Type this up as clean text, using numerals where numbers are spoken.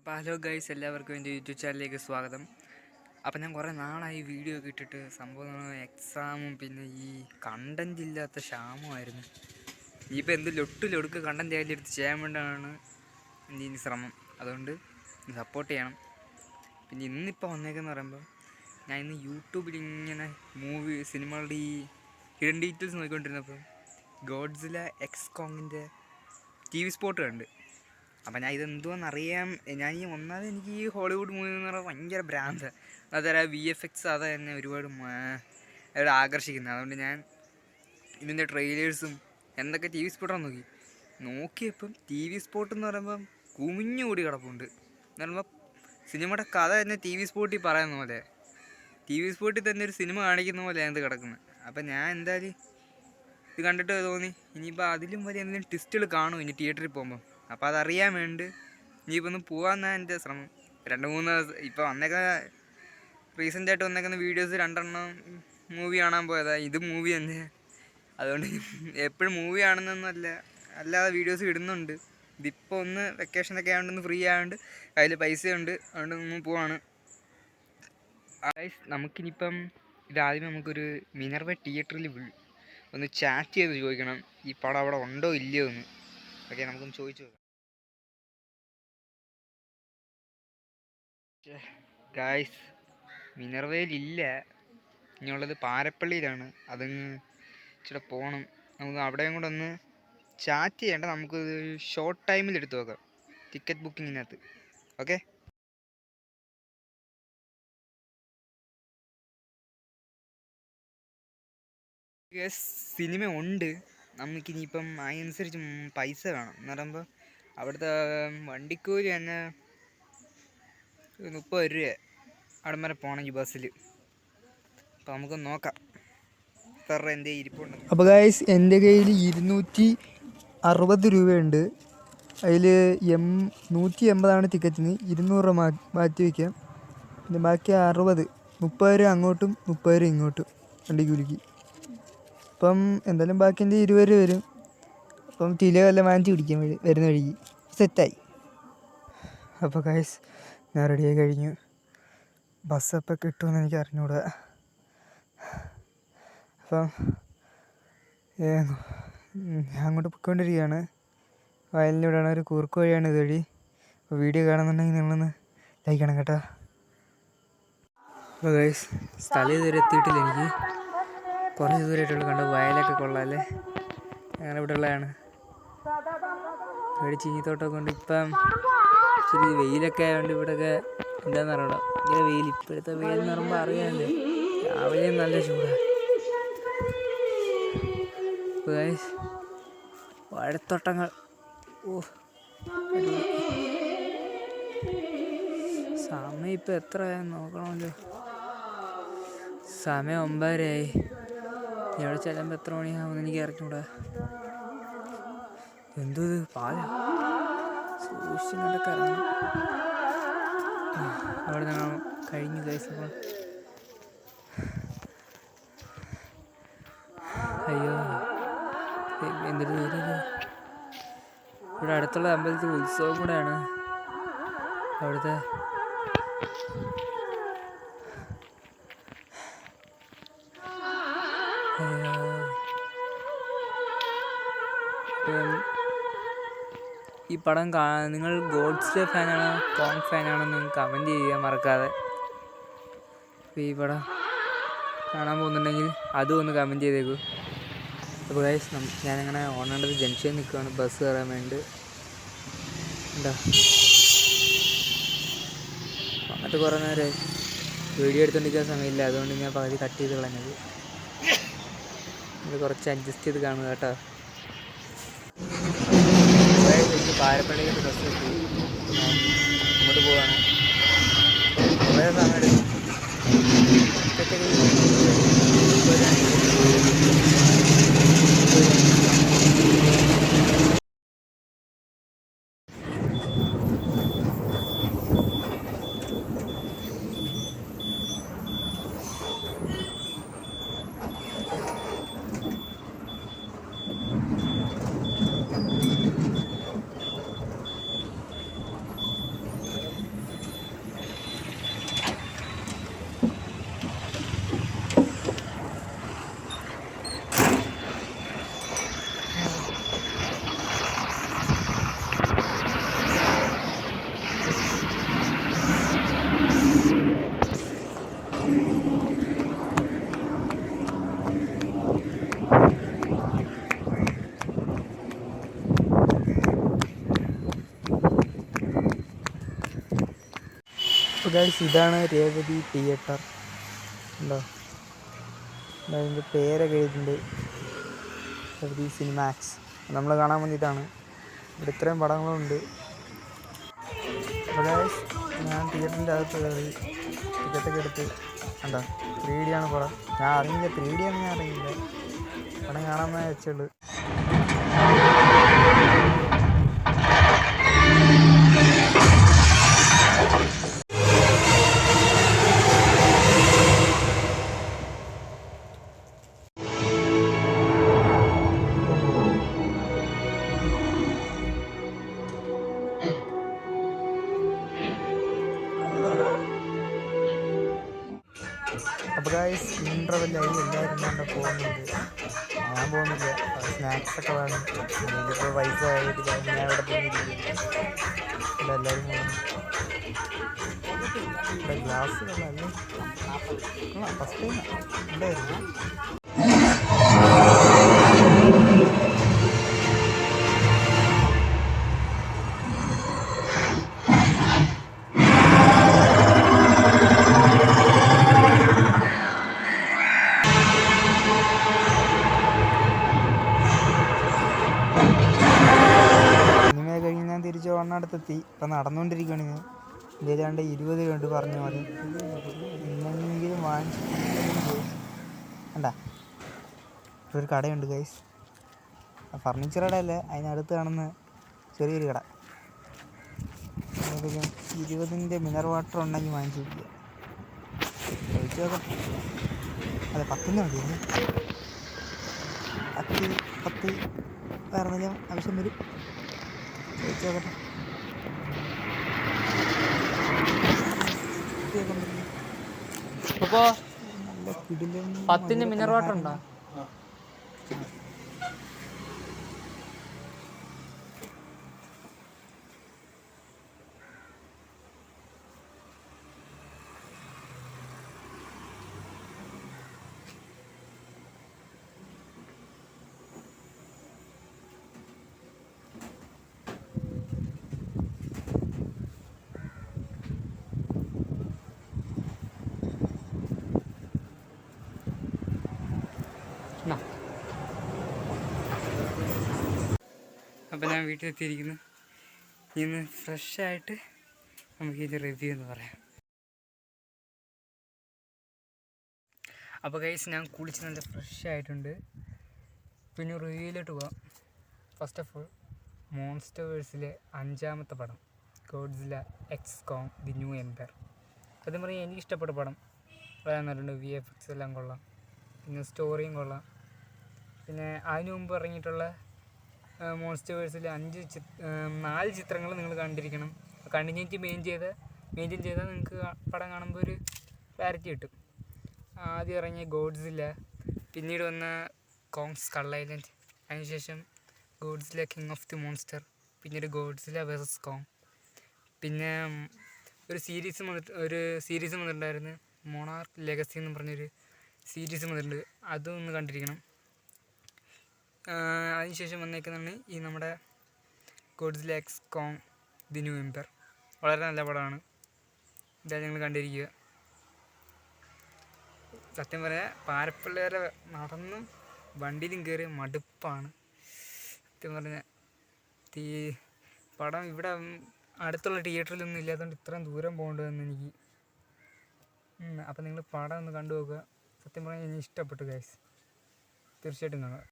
അപ്പോൾ hello guys, എല്ലാവർക്കും എൻ്റെ യൂട്യൂബ് ചാനലിലേക്ക് സ്വാഗതം. അപ്പോൾ ഞാൻ കുറേ നാളായി വീഡിയോ ഒക്കെ ഇട്ടിട്ട്. സംഭവം എക്സാമും പിന്നെ ഈ കണ്ടൻറ് ഇല്ലാത്ത ക്ഷാമമായിരുന്നു. ഇനിയിപ്പോൾ എന്ത് ലൊടുക്ക് കണ്ടൻറ് ആയിട്ട് എടുത്ത് ചെയ്യാൻ വേണ്ടിയാണ് ഇനി ശ്രമം. അതുകൊണ്ട് സപ്പോർട്ട് ചെയ്യണം. പിന്നെ ഇന്നിപ്പോൾ വന്നേക്കെന്ന് പറയുമ്പോൾ ഞാൻ ഇന്ന് യൂട്യൂബിൽ ഇങ്ങനെ സിനിമകളുടെ ഈ ഹിഡൻ ഡീറ്റെയിൽസ് നോക്കിക്കൊണ്ടിരുന്നപ്പോൾ ഗോഡ്സില എക്സ് കോങ്ങിൻ്റെ TV സ്പോട്ട് കണ്ട്. അപ്പം ഞാൻ ഇതെന്തുവെന്നറിയാം. ഞാൻ ഈ ഒന്നാമത് എനിക്ക് ഈ ഹോളിവുഡ് മൂവി എന്ന് പറഞ്ഞാൽ ഭയങ്കര ഭ്രാന്ത്. അതുപോലെ VFX അത് തന്നെ ഒരുപാട് ആകർഷിക്കുന്നത്. അതുകൊണ്ട് ഞാൻ ഇതിൻ്റെ ട്രെയിലേഴ്സും എന്തൊക്കെ TV സ്പോട്ടാണ് നോക്കിയപ്പം TV സ്പോട്ട് എന്ന് പറയുമ്പം കുമിഞ്ഞുകൂടി കിടപ്പുണ്ട്. എന്ന് പറയുമ്പോൾ സിനിമയുടെ കഥ തന്നെ TV സ്പോട്ടിൽ പറയുന്ന പോലെ, TV സ്പോട്ടിൽ തന്നെ ഒരു സിനിമ കാണിക്കുന്ന പോലെയാണ് ഇത് കിടക്കുന്നത്. അപ്പം ഞാൻ എന്തായാലും ഇത് കണ്ടിട്ട് തോന്നി ഇനിയിപ്പോൾ അതിലും വലിയ എന്തെങ്കിലും ട്വിസ്റ്റുകൾ കാണും ഇനി തിയേറ്ററിൽ പോകുമ്പം. അപ്പോൾ അതറിയാൻ വേണ്ടി ഇനിയിപ്പോൾ ഒന്ന് പോകാമെന്നാണ് എൻ്റെ ശ്രമം. 2-3 ദിവസം ഇപ്പോൾ റീസെൻ്റായിട്ട് വന്നേക്കുന്ന വീഡിയോസ് 2 മൂവി കാണാൻ പോയതാണ്. ഇത് മൂവി തന്നെ. അതുകൊണ്ട് എപ്പോഴും മൂവി കാണുന്നൊന്നുമല്ല, അല്ലാതെ വീഡിയോസ് ഇടുന്നുണ്ട്. ഇതിപ്പോൾ ഒന്ന് വെക്കേഷനൊക്കെ ആയതുകൊണ്ട് ഫ്രീ ആയതുകൊണ്ട് കയ്യിൽ പൈസയുണ്ട്. അതുകൊണ്ട് ഒന്ന് പോവാണ്. നമുക്കിനിപ്പം ഇതാദ്യമേ നമുക്കൊരു മിനർവ തിയേറ്ററിൽ ഒന്ന് ചാറ്റ് ചെയ്ത് ചോദിക്കണം ഈ പടം അവിടെ ഉണ്ടോ ഇല്ലയോ എന്ന്. ഓക്കെ, നമുക്കൊന്ന് ചോദിച്ചു നോക്കാം. ഗായ്സ്, മിനർവയിലില്ല, ഇനിയുള്ളത് പാരപ്പള്ളിയിലാണ്. അതങ്ങ് ഇച്ചിരി പോകണം. നമുക്ക് അവിടെയും കൂടെ ഒന്ന് ചാറ്റ് ചെയ്യേണ്ട. നമുക്ക് ഷോർട്ട് ടൈമിൽ എടുത്തു നോക്കാം ടിക്കറ്റ് ബുക്കിങ്ങിനകത്ത്. ഓക്കെ, സിനിമ ഉണ്ട്. നമുക്കിനിയിപ്പം അതിനനുസരിച്ച് പൈസ വേണം. എന്ന് പറയുമ്പോൾ അവിടുത്തെ വണ്ടിക്കൂലി തന്നെ 30 രൂപ അവിടെ വരെ പോകണമെങ്കിൽ ബസ്സിൽ. അപ്പോൾ നമുക്ക് നോക്കാം എത്ര എൻ്റെ ഇരിപ്പുണ്ട്. അപ്പോൾ ഗായ്സ്, എൻ്റെ കയ്യിൽ 260 രൂപയുണ്ട്. അതിൽ 180 ടിക്കറ്റിന്. 200 രൂപ മാറ്റി വയ്ക്കാം. പിന്നെ ബാക്കി 60, 30 രൂപ അങ്ങോട്ടും 30 രൂപ ഇങ്ങോട്ടും വണ്ടിക്കൂലിക്ക്. അപ്പം എന്തായാലും ബാക്കി എൻ്റെ 20 രൂപ വരും. അപ്പം വല്ലതും വാങ്ങിച്ച് പിടിക്കാൻ വരുന്ന വഴിക്ക് സെറ്റായി. അപ്പോൾ ഗൈസ്, ഞാൻ റെഡിയായി കഴിഞ്ഞു. ബസ്സപ്പോൾ കിട്ടുമെന്ന് എനിക്ക് അറിഞ്ഞൂടാ. അപ്പം ഞാൻ അങ്ങോട്ട് പോയിക്കൊണ്ടിരിക്കുകയാണ്. വയലിലൂടെയാണ്, ഒരു കുറുക്ക് വഴിയാണ് ഇതുവഴി. അപ്പോൾ വീഡിയോ കാണുന്നുണ്ടെങ്കിൽ നിങ്ങളൊന്ന് ലൈക്ക് ചെയ്യണം കേട്ടോ. അപ്പോൾ ഗൈസ്, സ്ഥലം ഇതുവരെ എത്തിയിട്ടില്ല. എനിക്ക് കുറച്ച് ദൂരമായിട്ടുള്ളൂ. കണ്ടോ, വയലൊക്കെ കൊള്ളാമല്ലേ. ഞങ്ങളുടെ ഇവിടെ ഉള്ളതാണ്. ഇവിടെ ചീനിത്തോട്ടമൊക്കെ കൊണ്ട് ഇപ്പം ഇച്ചിരി വെയിലൊക്കെ ആയതുകൊണ്ട് ഇവിടെയൊക്കെ എന്താണെന്ന് അറിയണം. ഇങ്ങനെ വെയിൽ, ഇപ്പോഴത്തെ വെയിലെന്ന് പറയുമ്പോൾ അറിയാമല്ലേ, രാവിലെ നല്ല ചൂടാണ്. ഗൈസ്, വാഴത്തോട്ടങ്ങൾ. സമയം ഇപ്പം എത്രയായെന്ന് നോക്കണമല്ലോ. സമയം 9:30 ഇവിടെ ചെല്ലുമ്പോൾ എത്ര മണിയാകുമെന്ന് എനിക്ക് അറിഞ്ഞൂടാ. എന്തോ ഇത് പാല സൂക്ഷിച്ചിട്ടൊക്കെ ഇറങ്ങണം. അവിടെ നിന്ന് കഴിഞ്ഞു ഗൈസ്. അപ്പോൾ അയ്യോ, എന്തൊരു ദൂരം. ഇവിടെ അടുത്തുള്ള അമ്പലത്തിൽ ഉത്സവം കൂടെയാണ്. അവിടുത്തെ ഈ പടം നിങ്ങൾ ഗോഡ്സിലെ ഫാനാണോ കോങ് ഫാനാണോ നിങ്ങൾ കമൻറ്റ് ചെയ്യാൻ മറക്കാതെ. അപ്പോൾ ഈ പടം കാണാൻ പോകുന്നുണ്ടെങ്കിൽ അതും ഒന്ന് കമൻറ്റ് ചെയ്തേക്കൂ. അപ്പോൾ ഗൈസ്, ഞാനങ്ങനെ ഓണേണ്ടത് ജംഗ്ഷനിൽ നിൽക്കുകയാണ് ബസ് കയറാൻ വേണ്ടി. എന്താ വന്നിട്ട് കുറേ നേരം വീഡിയോ എടുത്തുകൊണ്ടിരിക്കാൻ സമയമില്ല. അതുകൊണ്ട് ഞാൻ പകുതി കട്ട് ചെയ്ത് കളഞ്ഞത്. ഇത് കുറച്ച് അഡ്ജസ്റ്റ് ചെയ്ത് കാണുക കേട്ടോ. എനിക്ക് പാരപ്പള്ളിക്ക് ബസ് കിട്ടി. ഇങ്ങോട്ട് പോവാണ്. കുറേ സമയം എടുക്കും. ഗൈസ് ഇതാണ് രേവതി തിയേറ്റർ. ഉണ്ടോ? അതിൻ്റെ പേരൊക്കെ എഴുതിയിട്ടുണ്ട്, രേവതി സിനിമാക്സ്. നമ്മൾ കാണാൻ വേണ്ടിയിട്ടാണ്. ഇവിടെ ഇത്രയും പടങ്ങളുണ്ട്. അപ്പോൾ ഗൈസ് ഞാൻ തിയേറ്ററിൻ്റെ അകത്ത് കയറി ടിക്കറ്റൊക്കെ എടുത്ത്. കണ്ടോ 3D ആണ് പടം. ഞാൻ അറിയില്ല 3D ആണെന്ന് ഞാൻ അറിയില്ല. പടം കാണാമെന്നേ വെച്ചുള്ളൂ. അപ്പോൾ ഗൈസ് ഇൻ്റർവെല്ലായി എല്ലാവരും കണ്ട പോകുന്നുണ്ട്. ഞാൻ പോകുന്നില്ല, സ്നാക്സൊക്കെ വേണം. എനിക്കിപ്പോൾ പൈസ ആയിട്ടില്ല, ഞാൻ ഇവിടെ പോയിരിക്കും. ഇവിടെ എല്ലാവരും പോകുന്നു. ഇവിടെ ഗ്ലാസ്സുകളല്ലേ ഫസ്റ്റ് ടൈം ഉണ്ടായിരുന്നു. തിരിച്ച് വണ്ണടുത്തെത്തി. ഇപ്പം നടന്നുകൊണ്ടിരിക്കുകയാണ് ഞാൻ. ഏതാണ്ട് 20 കണ്ട് പറഞ്ഞ പോലെ എന്നെങ്കിലും വാങ്ങിച്ചു. കണ്ടാ ഇപ്പോൾ ഒരു കടയുണ്ട് ഗൈസ്. ഫർണിച്ചർ കടയല്ലേ, അതിനടുത്ത് കാണുന്ന ചെറിയൊരു കട. 20 മിനറൽ വാട്ടർ ഉണ്ടെങ്കിൽ വാങ്ങിച്ചു വയ്ക്കുക. കഴിച്ചു നോക്കാം. അതെ 10 മതിയല്ലേ. 10 വേറെ എന്തെങ്കിലും ആവശ്യം വരും. കഴിച്ചു നോക്കട്ടെ. അപ്പോൾ നല്ല കിടിലൻ 10 മിനറൽ വാട്ടർ ഉണ്ടോ? അപ്പോൾ ഞാൻ വീട്ടിലെത്തിയിരിക്കുന്നു. ഇന്ന് ഫ്രഷായിട്ട് നമുക്ക് ഇത് റിവ്യൂ എന്ന് പറയാം. അപ്പോൾ ഗൈസ് ഞാൻ കുളിച്ച് നല്ല ഫ്രഷായിട്ടുണ്ട്. പിന്നെ റിവ്യൂയിലോട്ട് പോവാം. ഫസ്റ്റ് ഓഫ് ഓൾ മോൺസ്റ്റേഴ്സിലെ 5ാമത്തെ പടം Godzilla x Kong the new empire. സത്യം പറഞ്ഞാൽ എനിക്കിഷ്ടപ്പെട്ട പടം. വളരെ നല്ലുണ്ട്. VFX എല്ലാം കൊള്ളാം, പിന്നെ സ്റ്റോറിയും കൊള്ളാം. പിന്നെ അതിനു മുമ്പ് ഇറങ്ങിയിട്ടുള്ള മോൺസ്റ്റേഴ്സിൽ 4 ചിത്രങ്ങൾ നിങ്ങൾ കണ്ടിരിക്കണം. കണ്ടിന്യൂറ്റി മെയിൻറ്റെയിൻ ചെയ്താൽ നിങ്ങൾക്ക് പടം കാണുമ്പോൾ ഒരു ക്ലാരിറ്റി കിട്ടും. ആദ്യം ഇറങ്ങിയ ഗോഡ്സില്ല, പിന്നീട് വന്ന കോങ് സ്കൾ ഐലൻഡ്, അതിനുശേഷം Godzilla king of the monster, പിന്നീട് ഗോഡ്സില്ല വേഴ്സസ് കോങ്. പിന്നെ ഒരു സീരീസ് വന്നിട്ടുണ്ടായിരുന്നു, മൊണാർക്ക് ലെഗസി എന്ന് പറഞ്ഞൊരു സീരീസ് വന്നിട്ടുണ്ട്. അതും ഒന്ന് കണ്ടിരിക്കണം. അതിനുശേഷം വന്നേക്കുന്നതാണ് ഈ നമ്മുടെ Godzilla x Kong the new empire. വളരെ നല്ല പടമാണ്. ഇതാ ഞങ്ങൾ കണ്ടിരിക്കുക. സത്യം പറയാൻ പാരപ്പിള്ളേരെ നടന്നും വണ്ടിയിലും കയറി മടുപ്പാണ്. സത്യം പറഞ്ഞാൽ പടം ഇവിടെ അടുത്തുള്ള തിയേറ്ററിലൊന്നും ഇല്ലാത്തതുകൊണ്ട് ഇത്രയും ദൂരം പോകേണ്ടതെന്ന് എനിക്ക്. അപ്പം നിങ്ങൾ പടം ഒന്ന് കണ്ടു നോക്കുക. സത്യം പറഞ്ഞാൽ എനിക്ക് ഇഷ്ടപ്പെട്ടു ഗൈസ്. തീർച്ചയായിട്ടും കാണുക.